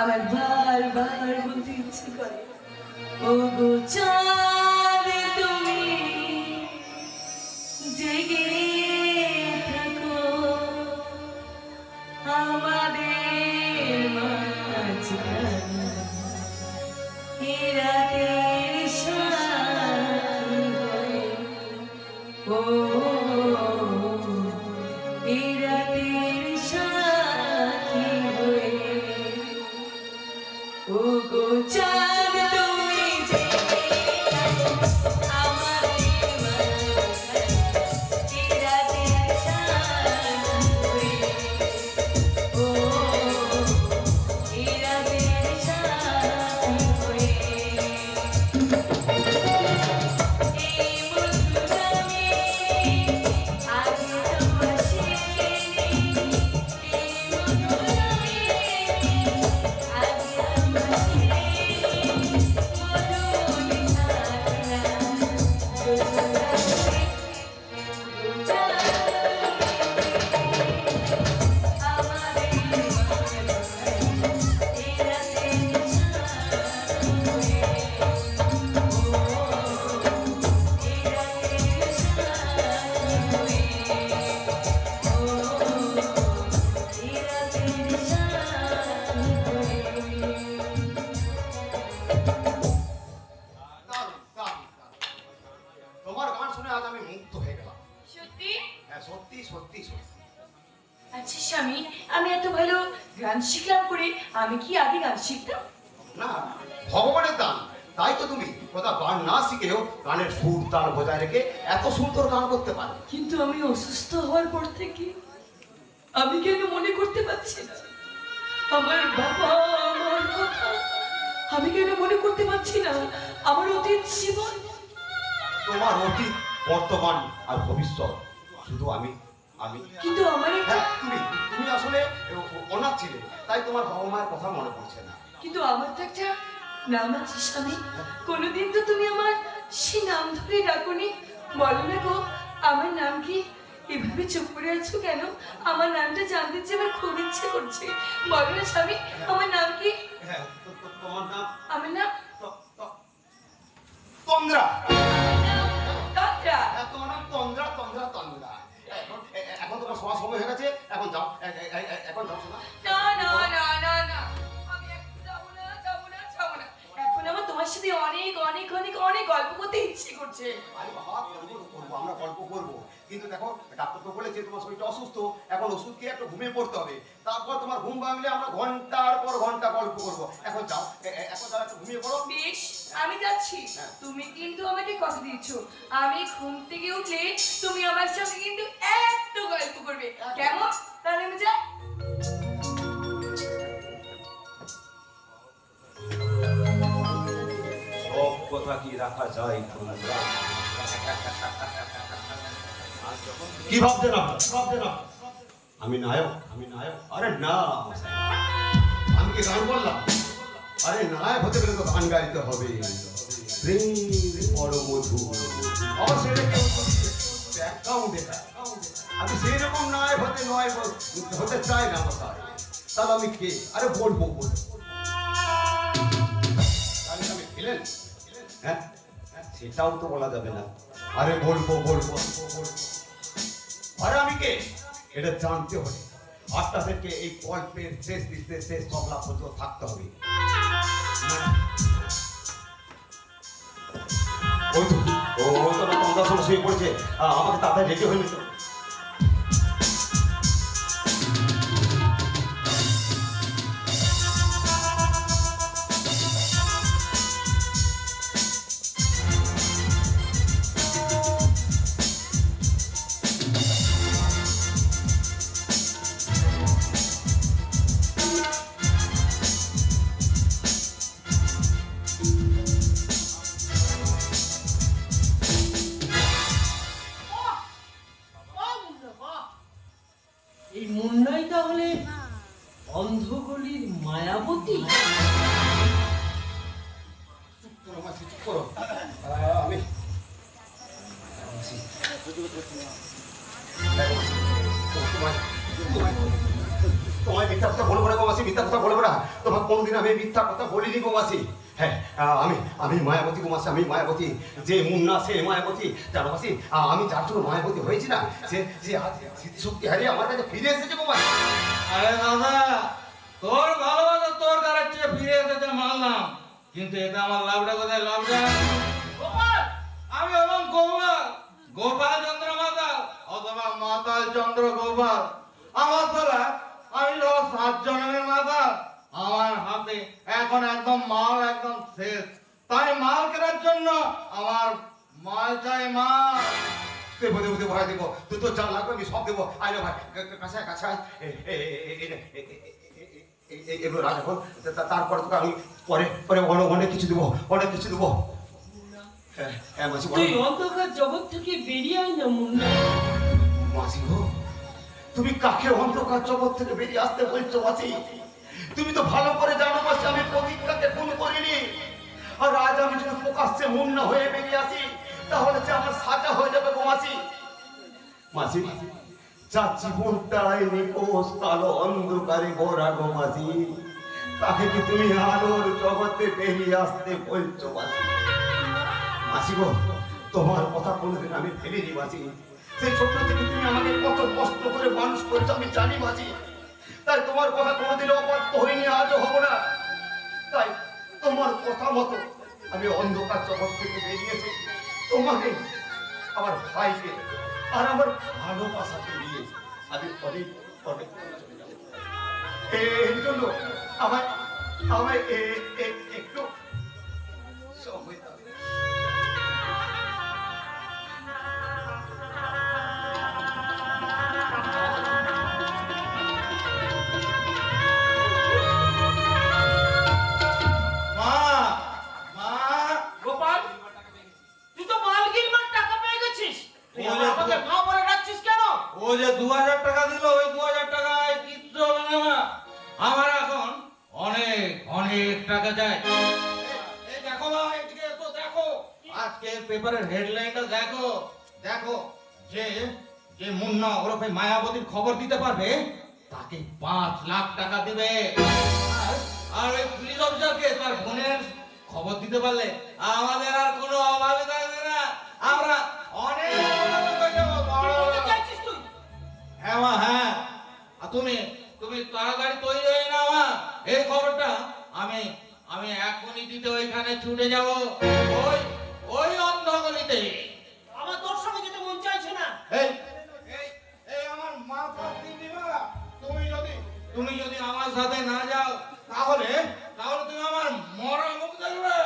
আমার বারবার বলতে ইচ্ছে করে, ও গো চাঁদ তুমি জেগে থাকো আমাদের মাঝখানে, এ রাতের সাথী হয়ে, ও এ রাতের সাথী হয়ে, ও গো চাঁদ তুমি জেগে থাকো আমাদের মাঝখানে, এ রাতের সাথী হয়ে, ও এ রাতের সাথী হয়ে। এই মধুরামে আগে তোমার সেদিন, এই মধুরামে আগে তোমার সেদিন, মধুর ছায়া জোছনাতে আমাদের মাঝখানে, এই রাতের সাথী হয়ে, দারুণ, দারুণ, দারুণ। তোমার গান শুনে আজ আমি মুগ্ধ হয়ে গেলাম। সত্যি? হ্যাঁ, সত্যি সত্যি সত্যি। আচ্ছা স্বামী, আমি এত ভালো গান শিখলাম করে আমি কি আগে গান শিখতাম? না, ভগবানের দান। তাই তো তুমি কোথাও গান না শিখেও গানের সুর তাল বজায় রেখে এত সুন্দর গান করতে পারো। কিন্তু আমি অসুস্থ হওয়ার পর থেকে আমি কেন মনে করতে পারছি না আমার বাবা, আমার কথা? আমি কেন মনে করতে পারছি না আমার অতীত জীবন? তোমার অতীত, বর্তমান আর ভবিষ্যৎ শুধু আমি আমি কিন্তু আমার একটা হ্যাঁ, তুমি আসলে অনাথ ছিলে, তাই তোমার বাবা মায়ের কথা মনে পড়ছে না। কিন্তু আমার তো একটা নাম আছে স্বামী। কোনোদিন তো তুমি আমার সে নাম ধরে ডাকোনি। বলো না গো, আমার নাম কি? এভাবে চুপ করে আছো কেন? আমার নামটা জানতে চেয়ে আমার খুব ইচ্ছে করছে। বলো না স্বামী, আমার নাম কি? হ্যাঁ, তোমার নাম আমার নাম তন্দ্রা। তন্দ্রা। হ্যাঁ, তোমার নাম তন্দ্রা, তন্দ্রা, তন্দ্রা। এখন তোমার শোয়ার সময় হয়ে গেছে, এখন যাও, এখন যাও শোনা। না না না না না, আমি এখন যাবো না, যাবো না, যাবো না। এখন আমার তোমার সাথে অনেক অনেক অনেক অনেক গল্প করতে ইচ্ছে করছে। আরে বাবা, করবো, আমরা গল্প করবো, কিন্তু দেখো ডাক্তার তো বলেছে তোমার শরীরটা অসুস্থ, এখন ওষুধ খেয়ে একটু ঘুমিয়ে পড়তে হবে। তারপর তোমার ঘুম ভাঙলে আমরা ঘন্টার পর ঘন্টা গল্প করবো। এখন যাও, এখন যাও, একটু ঘুমিয়ে পড়ো। বেশ, আমি যাচ্ছি। হ্যাঁ। তুমি কিন্তু আমাকে কথা দিয়েছো, আমি ঘুম থেকে উঠলে তুমি আমার সঙ্গে কিন্তু একটু গল্প করবে, কেমন? তাহলে আমি যাই। সব কথা কি রাখা যায় তন্দ্রা? কি ভাবছেন আপনার? আমি নায়ক? আরে না, আমি কি গান বললাম? আরে নায়ক হতে গেলে তো গান গাইতে হবে। প্রেম বড় মধু, অবশ্যই কেউ ব্যাকগ্রাউন্ড দেখায়। আমি সেই রকম নায়ক হতে চাই না কোথায়। তাহলে আমি কে? আরে বলবো। তাহলে আমি ভিলেন? হ্যাঁ, সেটাও তো বলা যাবে না। আরে বলবো। আরে আমি কে এটা জানতে হবে। 8টা থেকে এই গল্পের শেষ দৃশ্যে শেষ সংলা পর্যন্ত থাকতে হবে। ওই তো তন্দ্রা সময় শুয়ে পড়েছে, আমাকে তাড়াতাড়ি রেডি হয়ে নিতে হবে। এই মুন্নাই তাহলে অন্ধগলির মায়াবতী? চুপ করো। আমি তোমায় মিথ্যা কথা বলবো না, মাসি, মিথ্যা কথা বলবো না। তোমার কোনোদিন আমি মিথ্যা কথা বলিনি গো মাসি। হ্যাঁ, আমি মায়াবতী গো মাসি, আমি মায়াবতী। যে মুন্না সে মায়াবতী, জানো মাসি, আমি যার জন্য মায়াবতী হয়েছি না, সে আজ স্মৃতিশক্তি হারিয়ে আমার কাছে ফিরে এসেছে গো মাসি। আরে দাদা, তোর ভালোবাসা তোর কাছে চেয়ে ফিরে এসেছে মানলাম, কিন্তু এটা আমার লাভটা কোথায়? লাভটা গোপাল, আমি হলাম গোপাল, গোপাল চন্দ্র মাতাল অথবা মাতাল চন্দ্র গোপাল। আমার তলা আমি হলো 7 জন্মের মাতাল। আমার হাতে এখন একদম মাল একদম শেষ, তাই মাল কেনার জন্য আমার মাল চাই, মাল। দেবো দেবো দেবো ভাই, দেবো। তুই তো যা লাগবে আমি সব দেবো। আয় না ভাই, কাছায় কাছায় এগুলো রাখ এখন। তারপরে তোকে আমি পরে পরে অনেক কিছু দেবো, অনেক কিছু দেবো। হ্যাঁ হ্যাঁ মাসি, তুই অন্ধকার জগৎ থেকে বেরিয়ে আয় না মুন্না। মাসি গো, তুমি কাকে অন্ধকার জগৎ থেকে বেরিয়ে আসতে বলছো মাসি? তুমি তো ভালো করে জানো মাসি, আমি প্রতিজ্ঞাকে খুন করিনি। আর আজ আমি যদি প্রকাশ্যে মুন্না হয়ে বেরিয়ে আসি, তাহলে যে আমার সাজা হয়ে যাবে গো মাসি। মাসি, যার জীবনটাই নিকোষ কালো অন্ধকারে ভরা গো মাসি, তাকে কি তুমি আলোর জগতে বেরিয়ে আসতে বলছো মাসি? মাসি গো, তোমার কথা কোনোদিন আমি ফেলিনি মাসি। সেই ছোট থেকে তুমি আমাকে কত কষ্ট করে মানুষ করেছো আমি জানি মাসি। তাই তোমার কথা কোনোদিন অবাধ্য হইনি, আজও হব না। তাই তোমার কথা মতো আমি অন্ধকার জগৎ থেকে বেরিয়েছি, তোমাকে, আমার ভাইকে আর আমার ভালোবাসাকে নিয়ে আমি অনেক অনেক চলে যাব। এর জন্য আমায় আমায় একটু সময় দাও। মা, মা, গোপাল, তুই তো মালকিনবার টাকা পেয়ে গেছিস, তুই ওরে আমাকে মা বলে ডাকছিস কেন? ও যে 2000 টাকা দিল, ওই 2000 টাকায় কিচ্ছু হবে না। আমার এখন অনেক অনেক টাকা চাই। এই দেখো মা, এদিকে এসো, দেখো আজকে পেপারের হেডলাইনটা দেখো। দেখো যে যে মুন্না ওরফে মায়াবতীর খবর দিতে পারবে তাকে 5 লাখ টাকা দিবে। আর ওই পুলিশ অফিসারকে তার বোনের খবর দিতে পারলে আমাদের আর কোনো অভাবই থাকবে না। আমরা অনেক বড় লোক হয়ে যাবো, বড় কি বলতে লোক। চাইছিস তুই? হ্যাঁ মা, হ্যাঁ। আর তুমি তুমি তাড়াতাড়ি তৈরি হয়ে নাও মা। এই খবরটা আমি আমি এখনই দিতে ওইখানে ছুটে যাব, ওই ওই অন্ধগলিতে। আমার তোর সঙ্গে যেতে মন চাইছে না। এই এই এই আমার মাথা দিবি না। তুমি যদি আমার সাথে না যাও, তাহলে তাহলে তুমি আমার মরা মুখ দেখবে।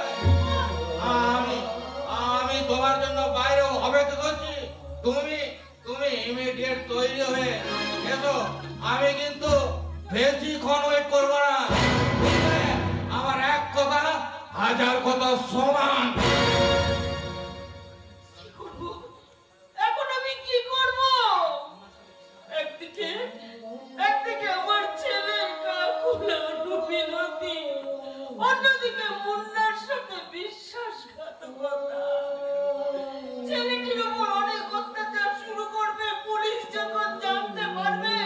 আমি আমি তোমার জন্য বাইরে অপেক্ষা করছি। তুমি তুমি ইমিডিয়েট তৈরি হয়ে এসো। আমি কিন্তু বেশিক্ষণ ওয়েট করবো না, বুঝলে? আমার এক কথা 1000 কথা সমান। কি করব এখন? আমি কি করব? একদিকে একদিকে আমার ছেলের কাকুলা রুবিনতি, অন্যদিকে মুন্নার সাথে বিশ্বাসঘাতকতা। ছেলেটির উপর অনেক অত্যাচার শুরু করবে পুলিশ যখন জানতে পারবে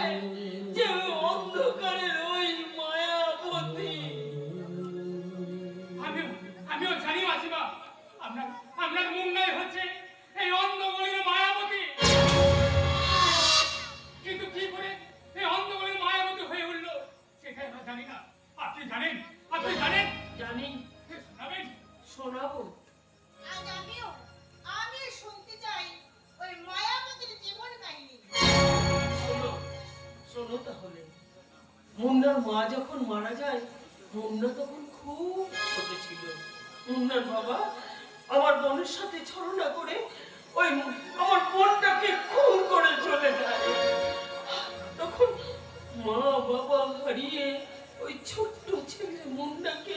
যে ওই অন্ধকারের ওই মায়াবতী। আমিও জানি মাসিমা, আপনার মুন্নাই হচ্ছে এই অন্ধগলির মায়াবতী। কিন্তু কি করে এই অন্ধগলির মায়াবতী হয়ে উঠলো সেটাই আমরা জানি না। আপনি জানেন? আপনি জানেন? জানি, শোনাবেন? শোনাবো। আজ আমি শুনতে চাই ওই মায়াবতীর জীবন কাহিনী। শোনো শোনো তাহলে। মুন্নার মা যখন মারা যায়, মুন্না তখন খুব ছোট ছিল। মুন্নার বাবা আমার বোনের সাথে ছলনা করে ওই আমার বোনটাকে খুন করে চলে যায়। তখন মা বাবা হারিয়ে ওই ছোট্ট ছেলে মুন্নাকে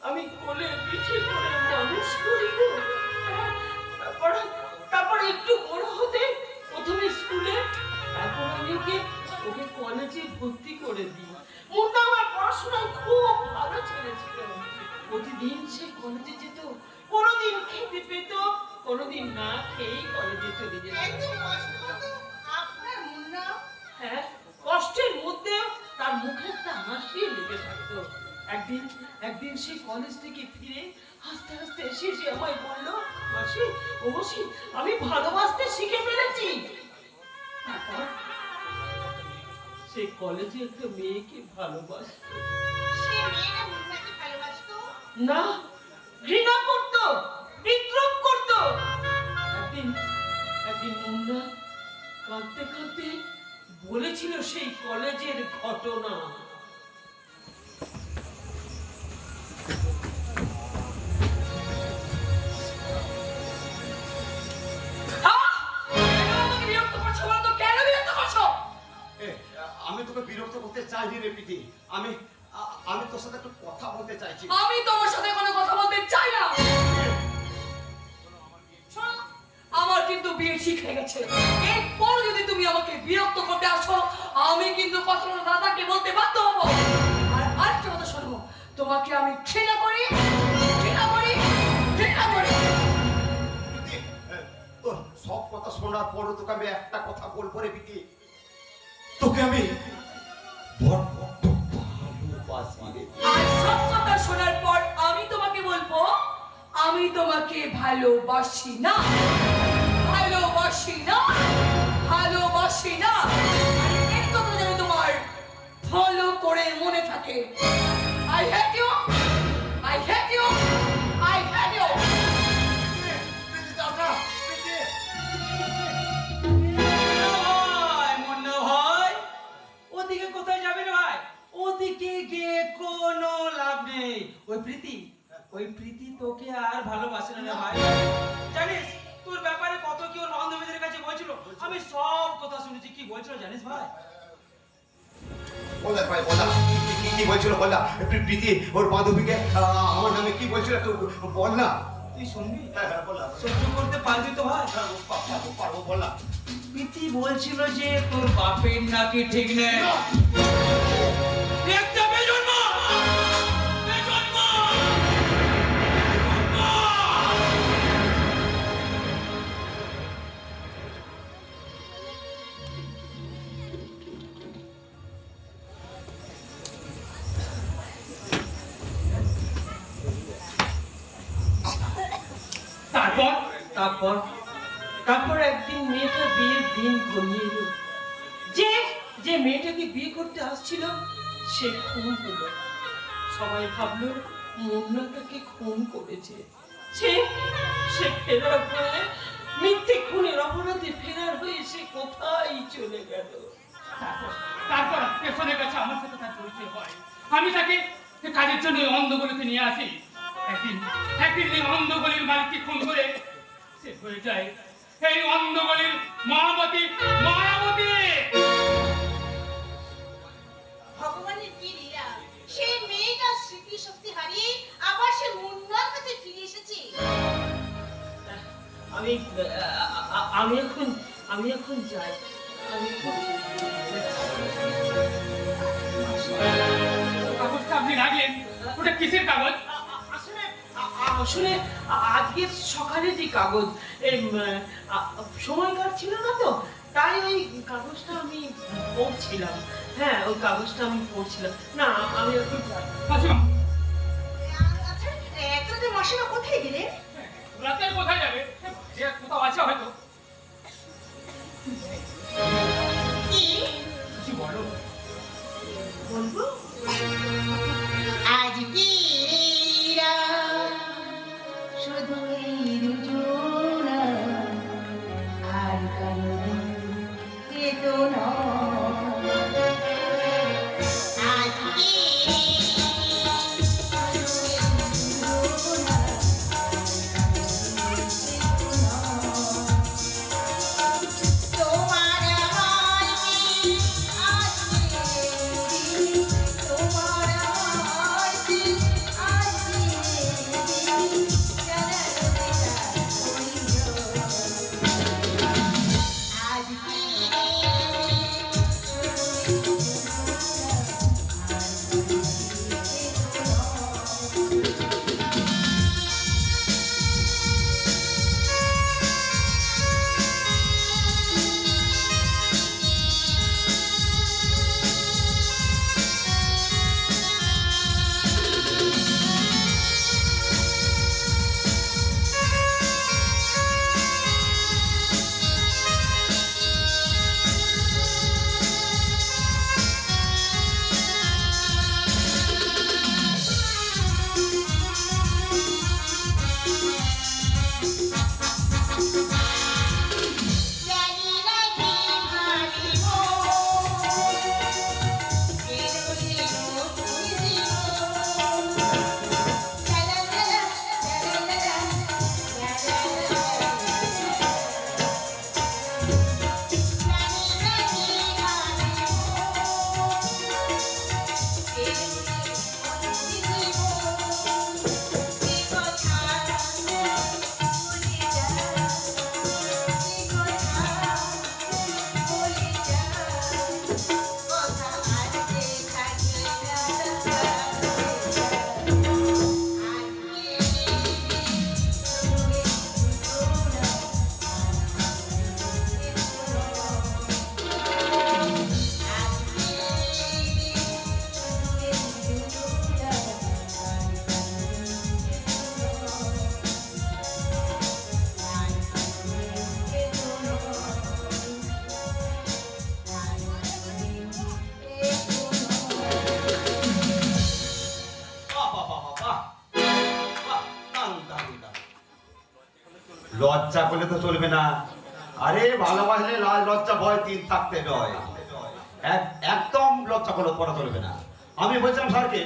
আমি কোলে পিঠে করে মানুষ করি গো। তারপর একটু বড় হতে প্রথমে স্কুলে, তারপর আমি ওকে কলেজে ভর্তি করে দিই। মুন্না আমার পড়াশোনায় খুব ভালো ছেলে ছিল। প্রতিদিন সে কলেজে যেত, কোনোদিন খেতে পেত, কোনোদিন না খেয়েই কলেজে চলে যেত। একদিন কষ্ট হতো আপনার মুন্না। হ্যাঁ, কষ্টের মধ্যে তার মুখে একটা হাসি লেগে থাকতো। একদিন একদিন সে কলেজ থেকে ফিরে হাসতে হাসতে এসে সে আমায় বললো, মাসি ও মাসি আমি ভালোবাসতে শিখে ফেলেছি। তারপর সে কলেজে একটা মেয়েকে ভালোবাসতো। সে মেয়েটা মুন্নাকে ভালোবাসতো? না, ঘৃণা করতো, বিদ্রোহ করতো। একদিন একদিন মুন্না কাঁদতে কাঁদতে বলেছিল সেই কলেজের ঘটনা। আমি তোকে বিরক্ত করতে চাইনি রে প্রীতি, আমি আমি তোর সাথে একটু কথা বলতে চাইছি। আমি তোমার সাথে কোনো কথা বলতে চাই না। শোনো, আমার কিন্তু বিয়ে ঠিক হয়ে গেছে। এরপর যদি তুমি আমাকে বিরক্ত করতে আসো, আমি কিন্তু কথাটা দাদাকে বলতে বাধ্য হবো। আর আরেকটা কথা শোনো, তোমাকে আমি ঘৃণা করি, ঘৃণা করি, ঘৃণা করি। প্রীতি, তোর সব কথা শোনার পরও তোকে আমি একটা কথা বলবো রে প্রীতি, তোকে আমি বড্ড ভালোবাসি রে। আর সব কথা শোনার পর আমি তোমাকে বলবো, আমি তোমাকে ভালোবাসি না, ভালোবাসি না, ভালোবাসি না। আর এই কথা যেন তোমার ভালো করে মনে থাকে। I hate you, I hate you, I hate you. প্রীতি, যাস না, প্রীতি। মুন্না ভাই, ওদিকে কোথায় যাবে রে ভাই? ওদিকে গিয়ে কোনো লাভ নেই। ওই প্রীতি তোকে আর ভালোবাসে না রে ভাই। জানিস তোর ব্যাপারে কত কি ওর বান্ধবীদের কাছে বলছিল, আমি সব কথা শুনেছি। কি বলছিল জানিস ভাই? বল ভাই, বল কি বলছিল, বল না। প্রীতি ওর বান্ধবীকে আমার নামে কি বলছিল একটু বল না। তুই শুনবি? হ্যাঁ হ্যাঁ, বল না। সহ্য করতে পারবি তো ভাই? পারবো, বল না। প্রীতি বলছিল যে তোর বাপের নাকি ঠিক নেই। একটা বেজন্ম! বেজন্ম! তারপর তারপর তারপর একদিন মেয়েটা বিয়ের দিন ঘনিয়ে এলো। যে যে মেয়েটাকে বিয়ে করতে আসছিল সে খুন হলো। সবাই ভাবলো মুন্না তাকে খুন করেছে। সে সে ফেরার হয়ে, মিথ্যে খুনের অপরাধে ফেরার হয়ে সে কোথায় চলে গেল। তারপর স্টেশনের কাছে আমার সাথে তার পরিচয় হয়। আমি তাকে কাজের জন্য ওই অন্ধগলিতে নিয়ে আসি। একদিন এই অন্ধগলির মালিককে খুন করে সে হয়ে যায় এই অন্ধগলির মায়াবতী। ভগবানের কি লীলা, সেই মেয়েটা স্মৃতি শক্তি হারিয়ে আবার সে মুন্নার কাছে ফিরে এসেছে। আমি এখন যাই। কাগজটা আপনি রাখলেন, ওটা কিসের কাগজ? আসলে আজকে সকালে যে কাগজ সময় কাটছিল না তো, তাই ওই কাগজটা আমি পড়ছিলাম। হ্যাঁ, ওই কাগজটা আমি পড়ছিলাম। না, আমি এখন যাই। মাসিমা, আচ্ছা, এতটা মাসিমা কোথায় গেলে? রাতের কোথায় যাবে? কোথাও আছে হয়তো। কি কিছু বলো। বলবো? আজ কি শুধু এই দুজনা, আর কারো চেতনা। আজ কি লজ্জা করলে তো চলবে না। আরে ভালোবাসলে লাজ লজ্জা ভয় তিন থাকতে নয়, একদম লজ্জা করা চলবে না। আমি বলছিলাম স্যারকে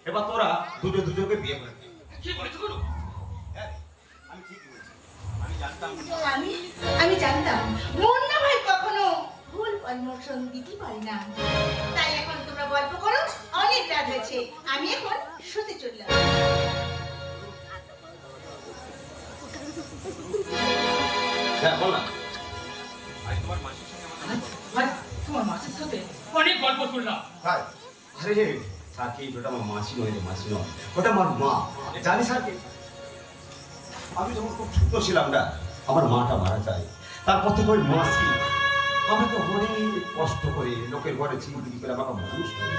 এবার তোরা দুজনকে বিয়ে করে দে। কি বলেছো গুরু? আমি ঠিকই বলছি, আমি জানতাম। আমি জানতাম মুন্না ভাই কখনো ভুল প্রমোশন দিতে পারে না। তাই এখন তোমরা গল্প করো, অনেক রাত হয়েছে, আমি এখন শুতে চললাম। হ্যাঁ বল না। আজ তোমার মাসির সাথে অনেক গল্প শুনলাম। তাই? আরে সাকি ওটা আমার মাসি নয় রে, মাসি নয়, ওটা আমার মা। জানিস সাকি, আমি যখন খুব ছোট ছিলাম না, আমার মাটা মারা যায়। তারপর থেকে ওই মাসি আমাকে অনেক কষ্ট করে লোকের ঘরে চিংড়ি করে আমাকে মানুষ করে।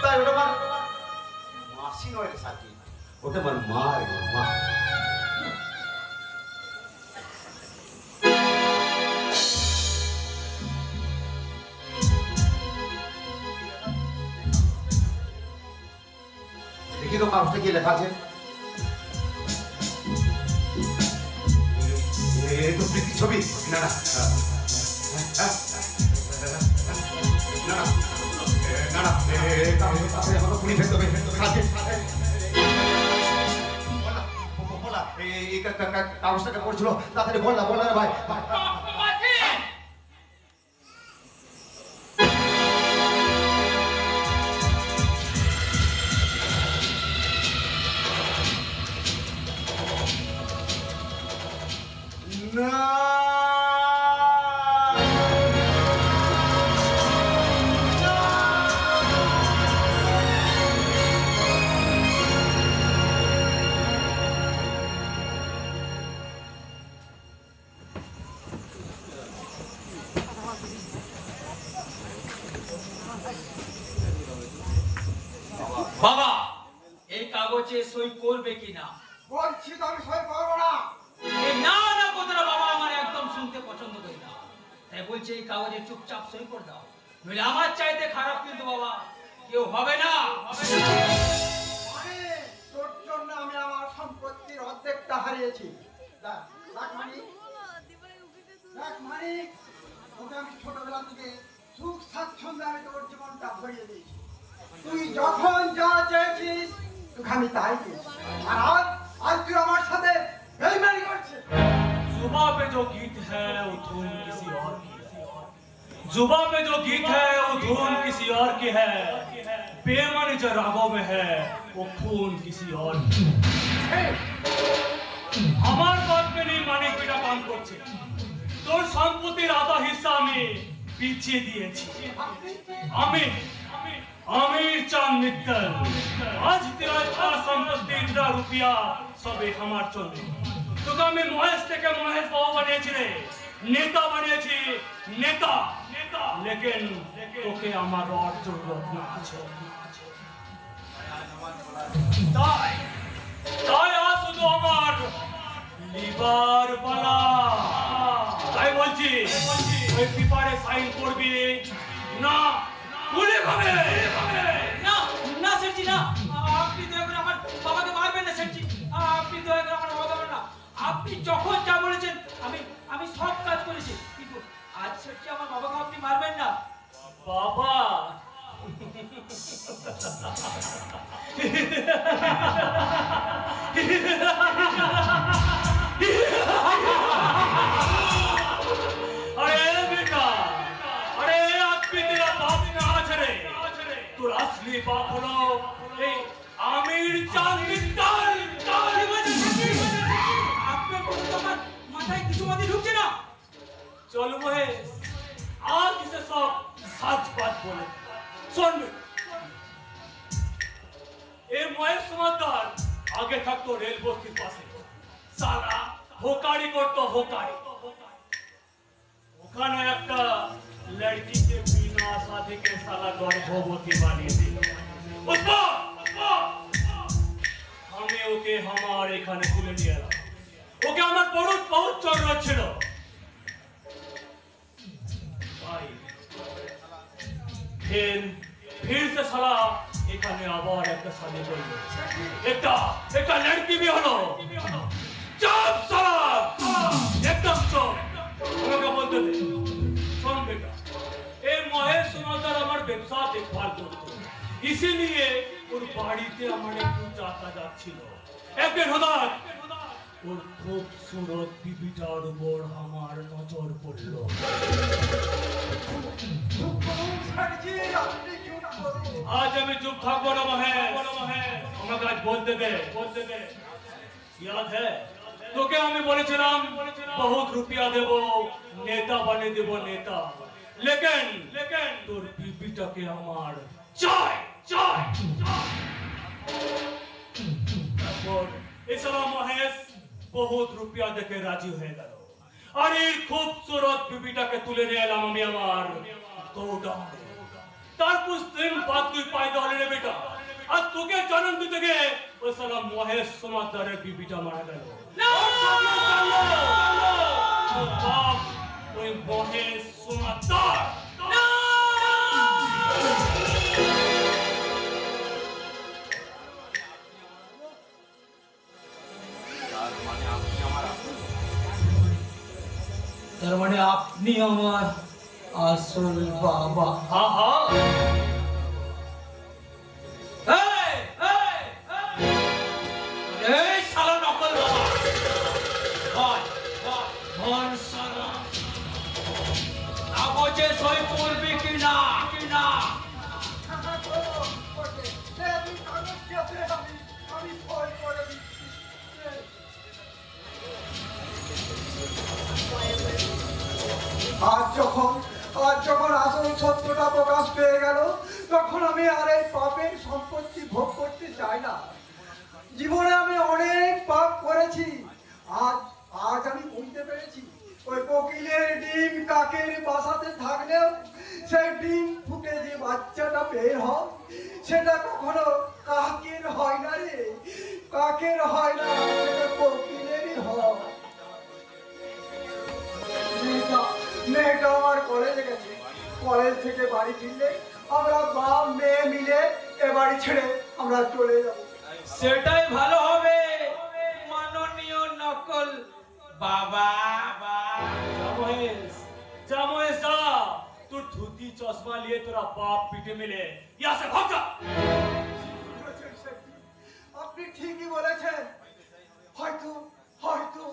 তাই ওটা আমার মাসি নয় রে সাকি, ওটা আমার মা রে, মা। দেখি তো কাগজটা কি লেখা আছে। এই তো প্রীতি ছবি। না না না না না, তাড়াতাড়ি আমাকে পুলিশ ফেলতে হবে। এই কাগজটাকে পড়ছিল, তাড়াতাড়ি বল না রে ভাই। বাবা এই কাগজে সই করবে কিনা? বলছি তো আমি সই করবো না। এই না না কথাটা বাবা আমার একদম শুনতে পছন্দ করি না। তাই বলছি এই কাগজে চুপচাপ সই করে দাও, নইলে আমার চাইতে খারাপ কিন্তু বাবা কেউ হবে না, হবে না। আরে তোর জন্য আমি আমার সম্পত্তির অর্ধেকটা হারিয়েছি। দেখ মানিক, তোকে আমি ছোটবেলা থেকে সুখ স্বাচ্ছন্দ্যে আমি তোর জীবনটা ভরিয়ে দিয়েছি। তুই যখন যা চেয়েছিস তোকে আমি তাই দিয়েছি। আর আজ তুই আমার সাথে বেইমানি করছিস। जुबा पे जो गीत है वो धुन किसी और की है। जुबा पे जो गीत है वो धुन किसी और की है। बेमन जो रागों में है वो खून किसी और की है। আমার গল্পে নেই মানিক বেটা কাম করছে। তোর সম্পত্তির আধা হিস্সা আমি পিছিয়ে দিয়েছি। आमिर चांद मित्तल आज तेरा था संपत्ति तेरा रुपया सबे हमार चलবে। তোকে আমি মহেশ থেকে মহেশ বাবু বানিয়েছি রে, নেতা বানিয়েছি, নেতা। লেকিন তোকে আমার আর জরুরত না আছে। তাই আজ শুধু আমার লিভার বালা। তাই বলছি ওই পেপারে সাইন করবি না, গুলি খাবে না না সেঠজি না, আপনি দয়া করে আমার বাবাকে মারবেন না সেঠজি, আপনি দয়া করে আমার বাবাকে মারবেন না। আপনি যখন যা বলেছেন আমি সব কাজ করেছি, কিন্তু আজ সেঠজি আমার বাবাকে আপনি মারবেন না। বাবা अरे बेटा, अरे আপনি तेरा बाप कहाँ रे? তোর असली बाप হলো এই আমির চাঁদ মিত্তল। আপনার কথা তো আমার মাথায় কিছু মাঝে ঢুকছে না। চল মহেশ, আজ ইসে সব সাজ বাত বলে শোন। এই মহেশ সমাদার আগে থাকতো রেল বস্তির পাশে, সারা হোকারি করতো, হোকারি। ওখানে একটা লড়কিকে বিনা শাদী के साला गर्भवती বানিয়ে দিল। আমি ওকে আমার এখানে তুলে নিয়ে এলাম। ওকে আমার বহুত চর্চা ছিল। फिर से साला এখানে আবার একটা শাদী করলো, একটা লড়কি भी হলো। চুপ সালা। ব্যবসা দেখভাল করতো, ইসিলিয়ে ওর বাড়িতে আমার একটু টাকা যাচ্ছিল। একদিন হঠাৎ ওর খুবসুরত বিবিটার উপর আমার নজর পড়ল। আজ আমি চুপ থাকবো না মহেশ, আমাকে আজ বলতে দে। याद है তোকে আমি বলেছিলাম বহুত রুপিয়া দেব, নেতা বানিয়ে দেব নেতা, লেকিন তোর বিবিটাকে আমার চাই। তারপর ইসলাম মহেশ বহুত রুপিয়া দেখে রাজি হয়ে গেল, আর এই খুবসুরত বিবিটাকে তুলে নিয়ে এলাম আমি আমার গোডাউনে। তার कुछ दिन बाद তুই পায়দা হলে রে বেটা, আর তোকে জন্ম দিতে গিয়ে ওই সালা মহেশ সমাদারের বিবিটা মারা গেল। তোর বাপ ওই মহেশ সমাদার। তার মানে আপনি আমার আসল বাবা? হ্যাঁ এই শালা নকল বাবা, বল শালা কাগজে সই করবি কি না? আমি ভয় করে দিচ্ছি। আজ যখন আসল সত্যটা প্রকাশ পেয়ে গেল, তখন আমি আর এই পাপের সম্পত্তি ভোগ করতে চাই না। জীবনে আমি অনেক পাপ করেছি, আজ আমি বুঝতে পেরেছি ওই কোকিলের ডিম কাকের বাসাতে থাকলেও সেই ডিম ফুটে যে বাচ্চাটা বের হয় সেটা কখনো কাকের হয় না রে, কাকের হয় না, সেটা কোকিলেরই হয়। মেয়েটা আমার কলেজে গেছে, কলেজ থেকে বাড়ি ফিরলে আমরা বাপ মেয়ে মিলে এ বাড়ি ছেড়ে আমরা চলে যাব। সেটাই ভালো হবে মাননীয় নকল বাবা। जा महेश जा, तू धोती चश्मा लिए तेरा बाप पीटे मिले, यहाँ से भाग जा। আপনি ঠিকই বলেছেন, হয়তো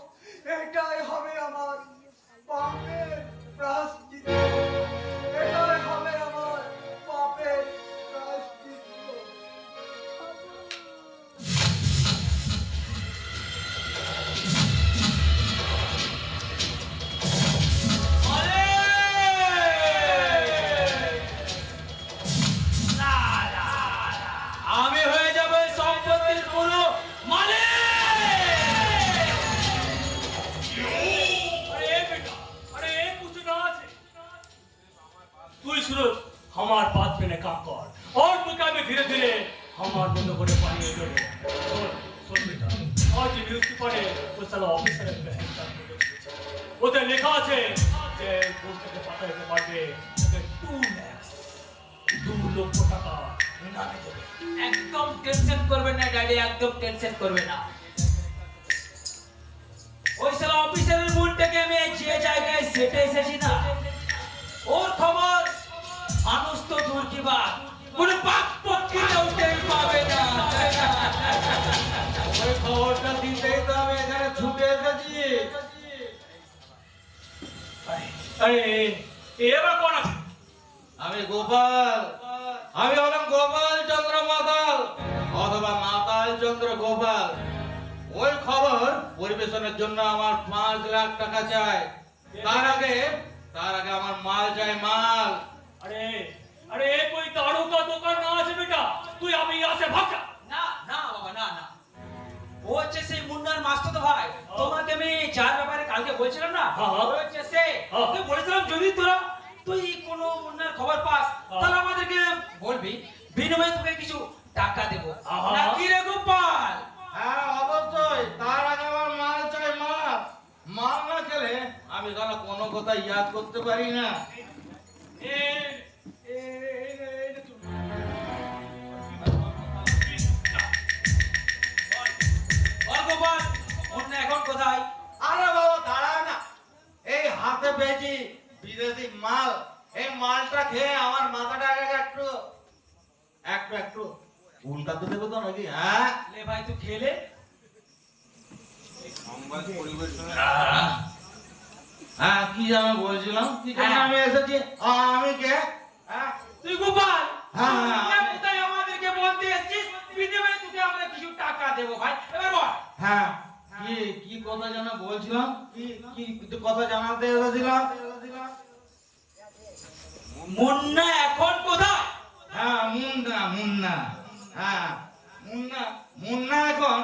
এটাই হবে আমার পাপের প্রায়শ্চিত্ত, এটাই হবে আমার পাপের প্রায়শ্চিত্ত। আমি হয়ে যাব সম্পত্তির পুরো মালিক। अरे ये कुछ ना আছে, তুই শুধু আমার बात पे ने काम कर, और তোকে আমি ধীরে ধীরে আমার মতো করে পাঠিয়ে দেব। শোন বেটা, আজ নিউজ পেপারে ওই সালা অফিসারের ব্যাংকটা ওতে লেখা আছে যে কোন থেকে পাঠাইতে পারবে তাকে 2 লক্ষ টাকা ইনামে দেবে। একদম টেনশন করবে না ড্যাডি, একদম টেনশন করবে না। ওই সালা অফিসারের মুডটাকে আমি যে জায়গায় সেটে এসেছি না, ওর খবর মানুষ তো দূর কি বাত, কোনো পাক পক্ষীটা উঠেই পাবে না। ওই খবরটা দিতেই তো আমি এখানে ছুটে এসেছি। আরে এবার কোন আছে? আমি গোপাল, আমি হলাম গোপাল চন্দ্র মাতাল অথবা মাতাল চন্দ্র গোপাল। ওই খবর পরিবেশনের জন্য আমার 5 লাখ টাকা চাই। তার আগে আমার মাল চাই, মাল। अरे कोई दारू का दुकान ना আছে बेटा, তুই আমি यहाँ से भाग जा। না না বাবা, না না, ও হচ্ছে সেই মুন্নার মাস্টার ভাই। তোমাকে আমি যার ব্যাপারে কালকে বলছিলাম না, হ্যাঁ। ও হচ্ছে সে। তুই বলেছিলাম যদি তুই কোনো মুন্নার খবর পাস তাহলে আমাদেরকে বলবি, বিনিময়ে তোকে কিছু টাকা দেবো। না কি রে গোপাল? হ্যাঁ অবশ্যই, তার আগে আমার মাল চাই, মাল। মাল না খেলে আমি তাহলে কোনো কথা ইয়াদ করতে পারি না। বল গোপাল, মুন্না এখন কোথায়? আরে বাবা দাঁড়াও না, এই হাতে পেয়েছি বিদেশি মাল। এই মালটা খেয়ে আমার মাথাটা একটু আরে ভাই তুই খেলে সংবাদ পরিবেশনা হ্যাঁ কি যেন বলছিলাম কি জানি আমি এসেছি আমি কে হ্যাঁ তুই গোপাল হ্যাঁ, হ্যাঁ, না, কোথায় আমাদেরকে বলতে এসেছিস বিনিময়ে তোকে আমরা কিছু টাকা দেবো ভাই এবার বল হ্যাঁ কি কি কথা যেন বলছিলাম কি কি কথা জানাতে এসেছিলাম মুন্না এখন কোথায় হ্যাঁ মুন্না মুন্না হ্যাঁ মুন্না মুন্না এখন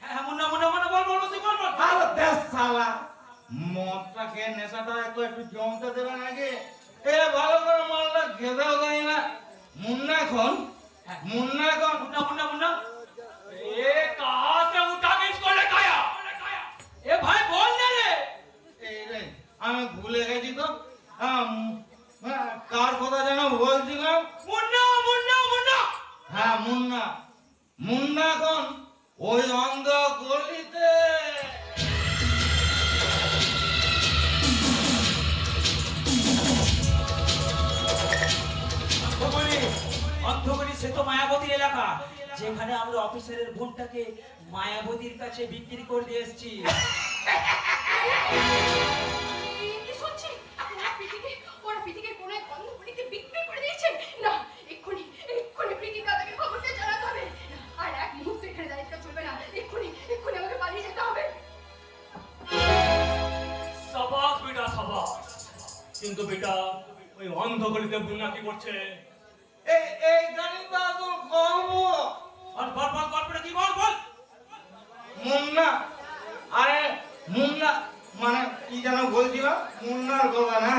হ্যাঁ মুন্না মুন্না মুন্না বল বল তুই বল বল আরে দেশ শালা মদটা খেয়ে নেশাটা একটু জমতে দেবে নাকি এ ভালো করে মালটা খেতেও দেয় না মুন্না এখন मुन्ना मुन्ना मुन्ना ए कहां से उठा के इसको ले आया ए भाई बोल ना रे এই রে আমি ভুলে গেছি তো কার কথা যেন বলছিলাম मुन्ना मुन्ना मुन्ना হ্যাঁ মুন্না মুন্না এখন ওই অন্ধ গলিতে অন্ধকারী সে তো মায়াবতী এলাকা যেখানে আমরা অফিসারের বোনটাকে মায়াবতীর কাছে বিক্রি করে দিয়ে এসেছি কি শুনছি ওরা পিটিকে কোন এক অন্ধ গলিতে বিক্রি করে দিয়েছে না এক্ষুনি প্রীতির দাদাকে খবরটা জানাতে হবে আর এক মুহূর্তে এখানে দাঁড়িয়ে চলবে না এক্ষুনি আমাকে পালিয়ে যেতে হবে সবাস বেটা সবাস কিন্তু বেটা ওই অন্ধকারীতে মুন্না কি করছে এই জানি তো তোর গল্প আর বল বল গল্পটা কি বল বল মুন্না আরে মুন্না মানে কি যেন বলছিলাম মুন্নার কথা না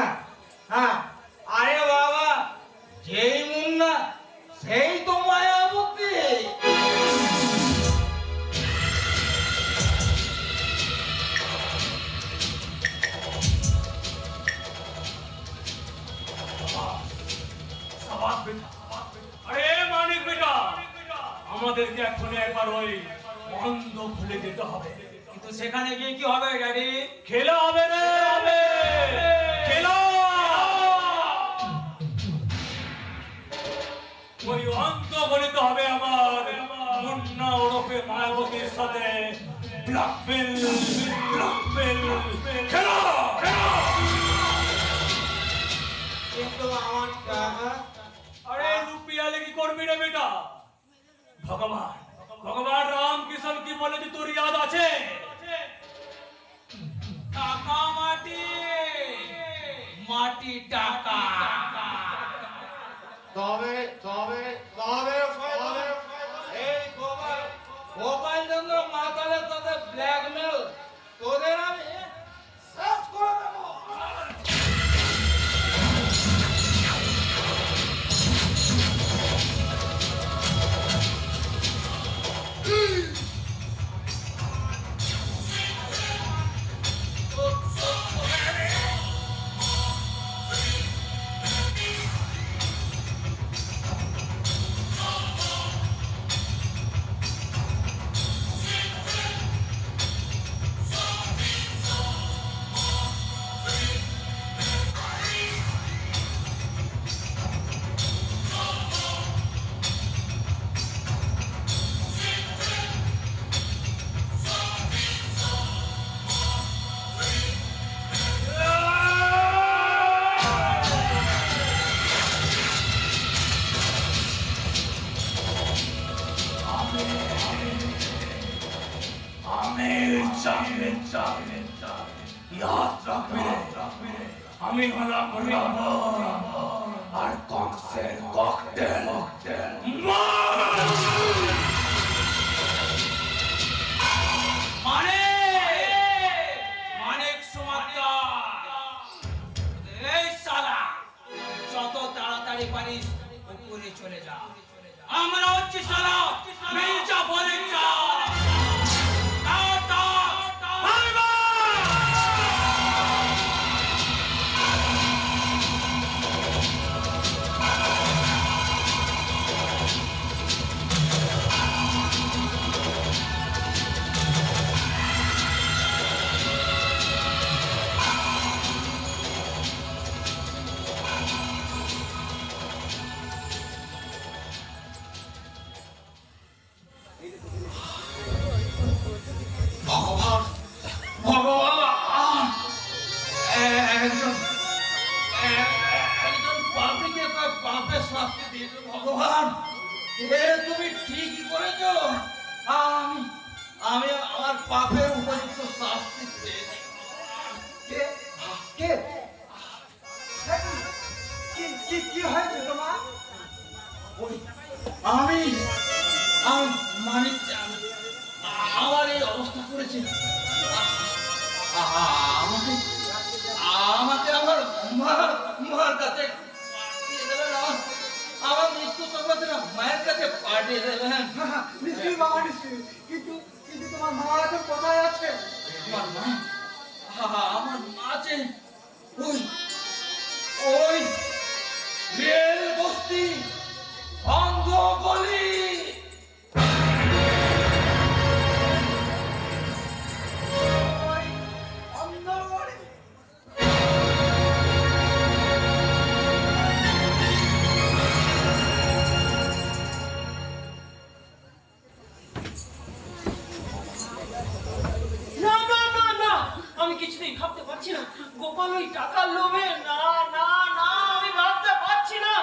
হ্যাঁ আরে বাবা যেই মুন্না সেই তো মায়াবতী সবাস বেটা আরে মানিক বেটা আমাদেরকে এখনই একবার ওই বন্ধ খুলে দিতে হবে কিন্তু সেখানে গিয়ে কি হবে ড্যাডি খেলা হবে রে হবে খেলা ওই অন্ত বলিতে হবে আমার মুন্না ওরফে মায়াবতীর সাথে ব্ল্যাকমেল খেলা কিন্তু আমার টাকা अरे रुपया लेके করবি রে বেটা ভগবান রাম কিষণ কি বলে যে তোর याद আছে টাকা মাটি টাকা তবে এই গোপাল চন্দ্র মাতালে তাদের ব্ল্যাকমেল তোদের আমি শেষ করে দেবো আমি হলাম আর কংসের ককটেল মানিক সুমাত্রা এই শালা যত তাড়াতাড়ি পারিস উপরে চলে যা আমরা হচ্ছি শালা মির্জা বলে যা তুমি ঠিকই করেছো। আমি আমি আমার পাপের উপযুক্ত শাস্তি পেয়েছি। কে কে কি কি কি হয়েছে তোমার? ওই আমি আমি মানিক চান আমার এই অবস্থা করেছে। আমাকে আমাকে আমার মার কাছে পাঠিয়ে দেবেন। আমার মৃত্যু সংবাদে না মায়ের কাছে পাঠিয়ে দেবেন। নিশ্চয়ই বাবা, নিশ্চয়ই। কিন্তু কিন্তু তোমার মা এখন কোথায় আছে? আমার মা আমার মা আছে ওই ওই রেল বস্তি অন্ধ গলি। ওই অন্ধকারে। না না না না, আমি কিছুতেই ভাবতে পারছি না গোপাল ওই টাকার লোভে। না না না, আমি ভাবতে পারছি না।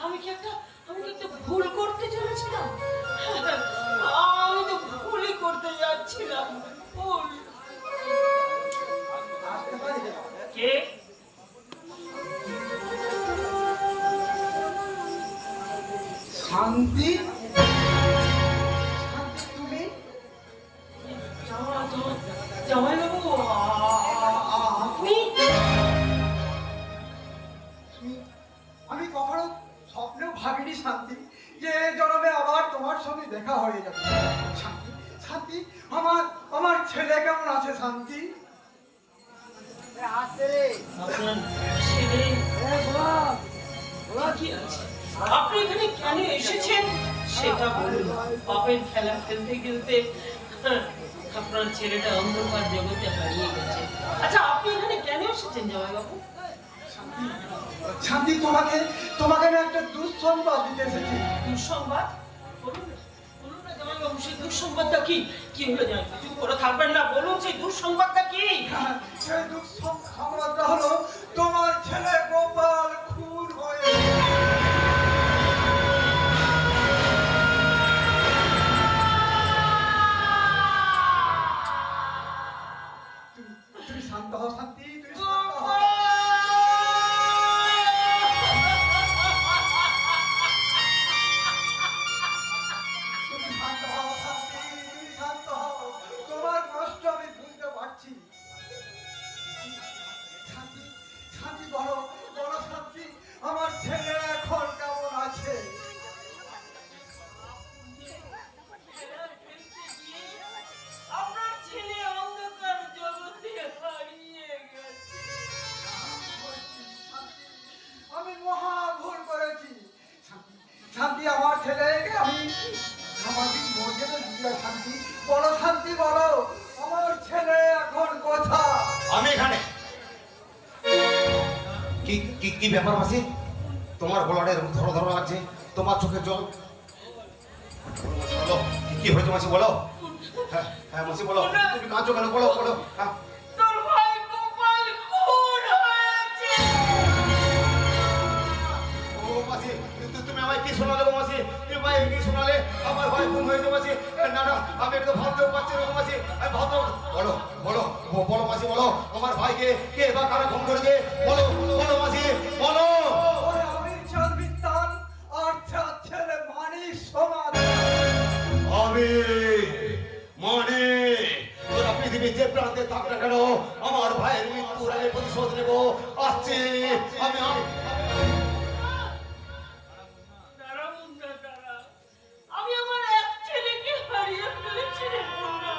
আমি কি একটা ভুল করতে চলেছিলাম? আমি তো ভুলই করতে যাচ্ছিলাম। ভুল। আসতে পারি? কে? শান্তি? শান্তি তুমি? জামাইবাবু, আপনি? আমি কখনো স্বপ্নেও ভাবিনি শান্তি যে জন্মে আবার তোমার সঙ্গে দেখা হয়ে যাবে। শান্তি শান্তি, আমার আমার ছেলে কেমন আছে শান্তি? আপনার ছেলে কি আছে? আপনি এখানে কেন এসেছেন সেটা বলুন। বাপের খেলা খেলতে খেলতে আপনার ছেলেটা অন্ধকার জগতে হারিয়ে গেছে। আচ্ছা, আপনি এখানে কেন এসেছেন জামাইবাবু? শান্তি, তোমাকে তোমাকে আমি একটা দুঃসংবাদ দিতে এসেছি। দুঃসংবাদ? বলুন না, বলুন না জামাইবাবু, সেই দুঃসংবাদটা কি? কি হলো জামাইবাবু? চুপ করে থাকবেন না, বলুন সেই দুঃসংবাদটা কি? সেই দুঃসংবাদটা হলো তোমার ছেলে গোপাল খুন হয়ে তুমি শান্ত হও শান্তি, তুমি শান্ত হও। তুমি শান্ত হও শান্তি, তুমি শান্ত হও। তোমার কষ্ট আমি বুঝতে পারছি। শান্তি শান্তি, বলো বলো শান্তি, আমার ছেলে এখন কেমন আছে? আপনার ছেলে অন্ধকার জগতে হারিয়ে গেছে। আমি মহা ভুল করেছি শান্তি। শান্তি, আমার ছেলেকে আমি সামাজিক মর্যাদা দিতে। শান্তি বলো, শান্তি বলো, আমার ছেলে এখন কোথায়? আমি এখানে। কি কি কি ব্যাপার মাসি? তোমার গলাটা এরকম ধরো ধরো লাগছে, তোমার চোখে জল। বলো কি হয়েছে মাসি, বলো। হ্যাঁ হ্যাঁ মাসি বলো, তুমি কাঁদছো কেন? বলো বলো। হ্যাঁ তোর ভাই গোপাল খুন হয়েছে। ও মাসি, তুমি আমায় কি শোনালে গো মাসি? তুমি আমায় কি শোনালে? আমার ভাই খুন হয়েছে মাসি। না না, আমি একটু ভাবতেও পারছি না গো মাসি। আমি ভাবতে, বলো বলো বলো মাসি বলো, আমার ভাইকে কে বা কারা খুন করেছে? বলো বলো মাসি বলো। ওই আমির চাঁদ বিদ্যান আর তার ছেলে মানিক সমাজ। আমি মানে তোরা পৃথিবীর যে প্রান্তে থাক না কেন, আমার ভাইয়ের মৃত্যুর আগে প্রতিশোধ নেব। আসছি আমি। দাঁড়া মুন্না, দাঁড়া। আমি আমার এক ছেলেকে হারিয়ে ফেলেছি রে মুন্না।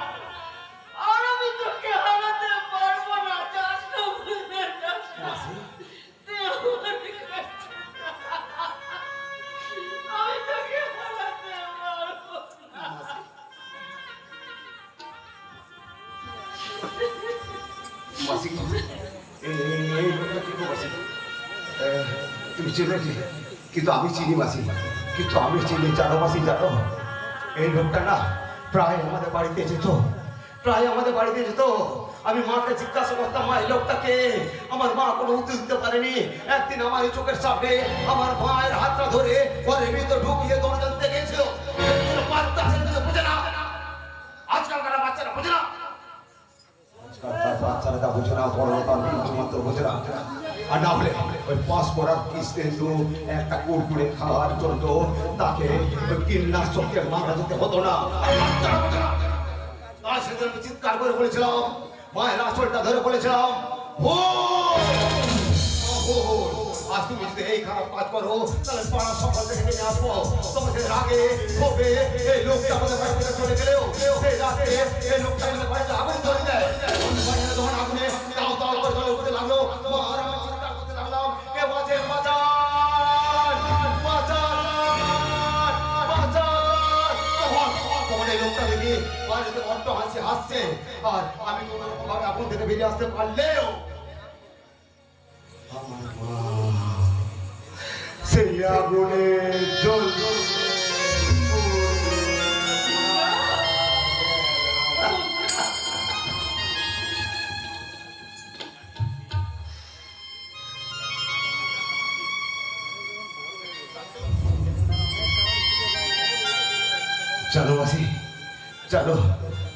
আর আমি তোকে হারাতে পারবো না, যাস না মুন্না, যাস না। তুই আমার কাছে যা। আমি তোকে হারাতে পারবো না। মাসি এই লোকটা কি গো মাসি? তুমি চিনে কি? কিন্তু আমি চিনি মাসি, কিন্তু আমি চিনি, জানো মাসি জানো, এই লোকটা না প্রায় আমাদের বাড়িতে যেত, প্রায় আমাদের বাড়িতে যেত। আমি মাকে জিজ্ঞাসা করতাম, মা এই লোকটাকে? আমার মা কোনো উত্তর দিতে পারেনি। একদিন আমার এই চোখের সামনে আমার মায়ের হাতটা ধরে ঘরের ভিতর ঢুকিয়ে দরজা দিতে গেছিল। না হলে ওই পাস করার কৃষ্ণেন্দু একটা কুরকুরে খাওয়ার জন্য তাকে ওই কীটনাশককে মারা যেতে হতো না। তার সেদিন আমি চিৎকার করে বলেছিলাম, মায়ের আঁচলটা ধরে বলেছিলাম, আজ তুমি যদি এই খারাপ কাজ করো তাহলে পাড়া সকাল থেকে নিয়ে আসবো। তোমাদের আগে হবে এই লোকটা আমাদের বাড়ি থেকে চলে গেলেও সেই রাতে এই লোকটা আমাদের বাড়িতে আগুন ধরে দেয়। যখন আগুনে তাও তাও করে জলে উঠতে লাগলো, আর আমি চিৎকার করতে লাগলাম, কে বাঁচে বাঁচান বাঁচান বাঁচান। তখন এই লোকটা দেখি বাড়িতে বড্ড হাসি হাসছে, আর আমি কোনো রকম ভাবে আগুন থেকে বেরিয়ে আসতে পারলেও আমার মা সেই আগুনে জল চলো মাসি চলো।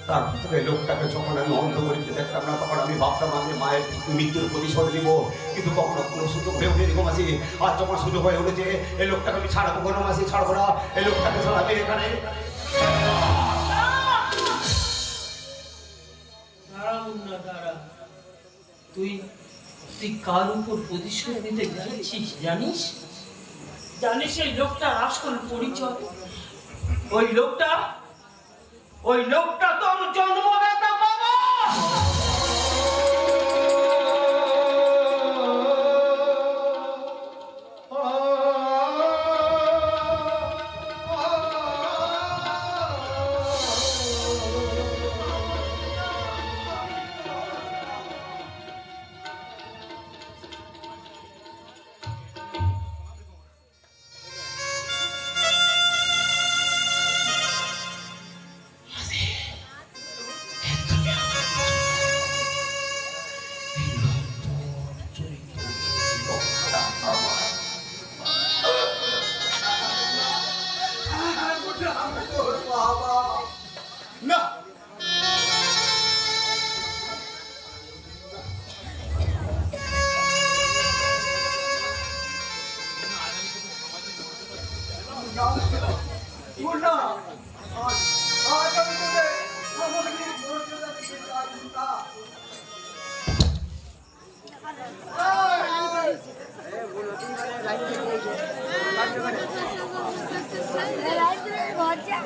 তারপর থেকে লোকটাকে যখন আমি অন্ধ করিতে দেখতাম না, তখন আমি ভাবতাম আমি মায়ের মৃত্যুর প্রতিশোধ নিব, কিন্তু কখনো কোনো সুযোগ হয়ে উঠেনি গো মাসি। আর যখন সুযোগ হয়ে উঠেছে এই লোকটাকে আমি ছাড়াবো কোনো মাসি, ছাড়বো না এই লোকটাকে ছাড়া আমি এখানে। দাঁড়া মুন্না দাঁড়া, তুই তুই কার উপর প্রতিশোধ নিতে যাচ্ছিস জানিস? জানিস এই লোকটার আসল পরিচয়? ওই লোকটা তোর জন্মদাতা বাবা। না মুন্না, আজ আমি তোকে আমার মর্যাদা দিতে চাই না। মজা